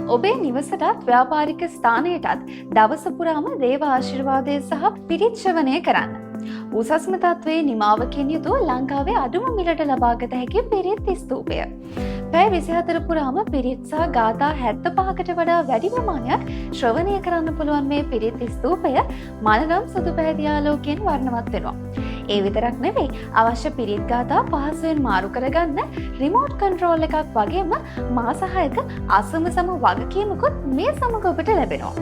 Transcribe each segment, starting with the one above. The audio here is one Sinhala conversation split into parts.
ඔබේ නිවසටත් ව්‍යාපාරික ස්ථානයටත් දවස පුරාම දේව ආශිර්වාදය සහ පිරිත් ශ්‍රවණය කරන්න. උසස්ම තත්වයේ නිමාවකින් යුතුව ලංකාවේ අඩුම මිලට ලබාගත හැකි පිරිත් ස්තූපය. පැය 24 පුරාම පිරිත් සහ ගාථා 75කට වඩා වැඩි ප්‍රමාණයක් ශ්‍රවණය කරන්න පුළුවන් මේ පිරිත් ස්තූපය මනරම් සුදු පැහැති ආලෝකයෙන් වර්ණවත් වෙනවා. ඒ විතරක් නෙවෙයි, අවශ්‍ය පිරිත් ගාථා පහසුවෙන් මාරු කරගන්න රිමෝට් කන්ට්‍රෝල් එකක් වගේම මාස 6ක අසමසම වගකීමකුත් මේ සමග ඔබට ලැබෙනවා.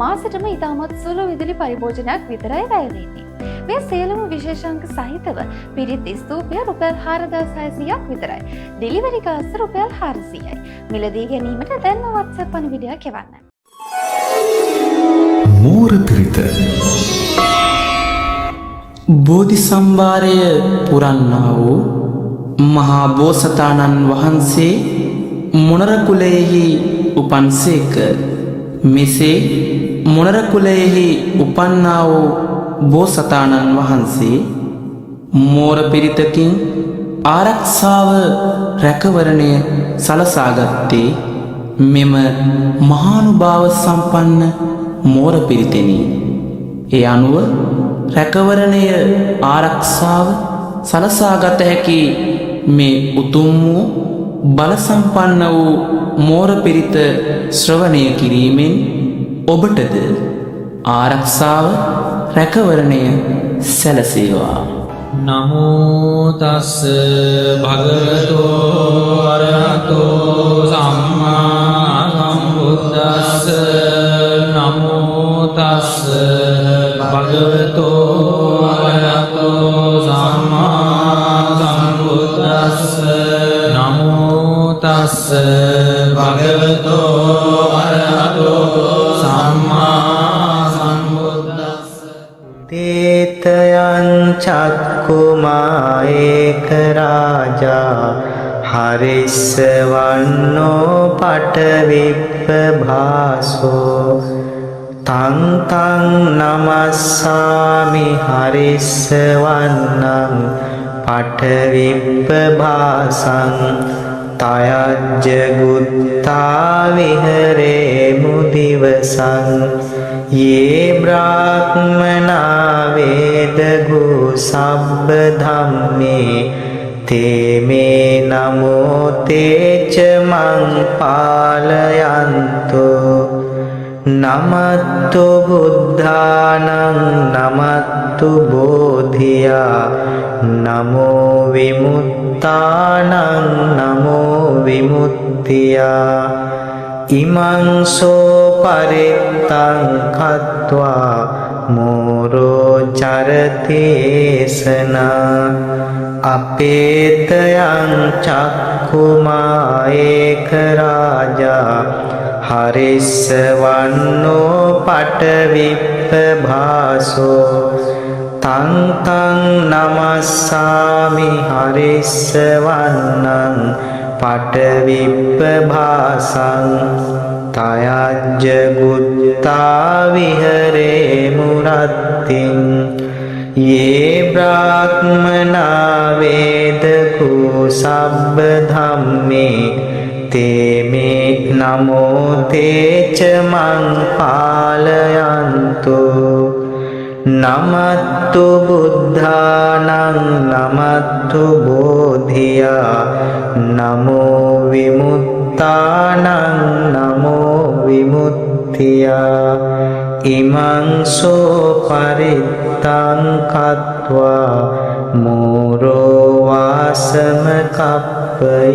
මාසෙටම ඉතාමත් සුළු විදුලි පරිභෝජනයක් විතරයි වැය වෙන්නේ. මේ සියලුම විශේෂාංක සහිතව පිරිත් ස්තූපය රුපියල් 4600ක් විතරයි. ඩෙලිවරි කාස්ත රුපියල් 400යි. මිලදී ගැනීමට දැන්ම WhatsApp පණිවිඩයක් එවන්න. මෝර පිරිත බෝධි සම්භාරය පුරන්නා වූ මහා බෝසතාණන් වහන්සේ මොණර කුලයෙහි උපන්සේක. මෙසේ මොණර කුලයෙහි උපන්නා වූ බෝසතාණන් වහන්සේ මෝර පිරිතකින් ආරක්ෂාව රැකවරණය සලසාගත්තේ මෙම මහානුභාව සම්පන්න මෝර පිරිතෙනි. ඒ අනුව රැකවරණය ආරක්ෂාව සලසාගත හැකි මේ උතුම් වූ බල සම්පන්න වූ මෝර පිරිත ශ්‍රවණය කිරීමෙන් ඔබටද ආරක්ෂාව රැකවරණය සැලසේවා. නමෝ තස්ස භගවතෝ අරහතෝ සම්මා සම්බුද්දස්ස. නමෝ තස්ස භගවතෝ අරහතෝ සම්මා සම්බුද්දස්ස. නමෝ තස්ස භගවතෝ අරහතෝ සම්මා සම්බුද්දස්ස. තේතයං චක්කුමා ඒක රාජා හරිස්සවන්නෝ පටවිප්පභාසෝ. තං තං නමස්සාමි හරිස්සවන්නං පටවිප්පභාසං. තයජ්ජ ගුත්තා විහරේ මුදිවසං. යේ බ්‍රාහ්මනා වේදගු සබ්බ ධම්මේ තේමේ නමෝ තේච මං පාලයන්තෝ. නමත්තු බුද්ධානං නමත්තු බෝධියා නමෝ විමුක්තානං නමෝ විමුක්තියා. ඉමං සෝ පරිත්තං කତ୍වා මෝරෝ චරතේසනා. අපේතයං චක්කුමා ඒක රාජා හරිස්සවන්නෝ පටවිප්පභාසෝ. තං තං නමස්සාමි හරිස්සවන්නං පටවිප්පභාසං. තයජ්ජ ගුත්තා විහරේ මුරත්තිං. යේ බ්‍රාහ්මනා වේදකු සබ්බ ධම්මේ තේමේ නමෝ තේච මං පාලයන්තෝ. නමත්තු බුද්ධානං නමත්තු බෝධියා නමෝ විමුක්තානං නමෝ විමුක්තියා. ඉමං සෝ පරිත්තං කତ୍වා මෝරෝ වාසම කප්පයිති.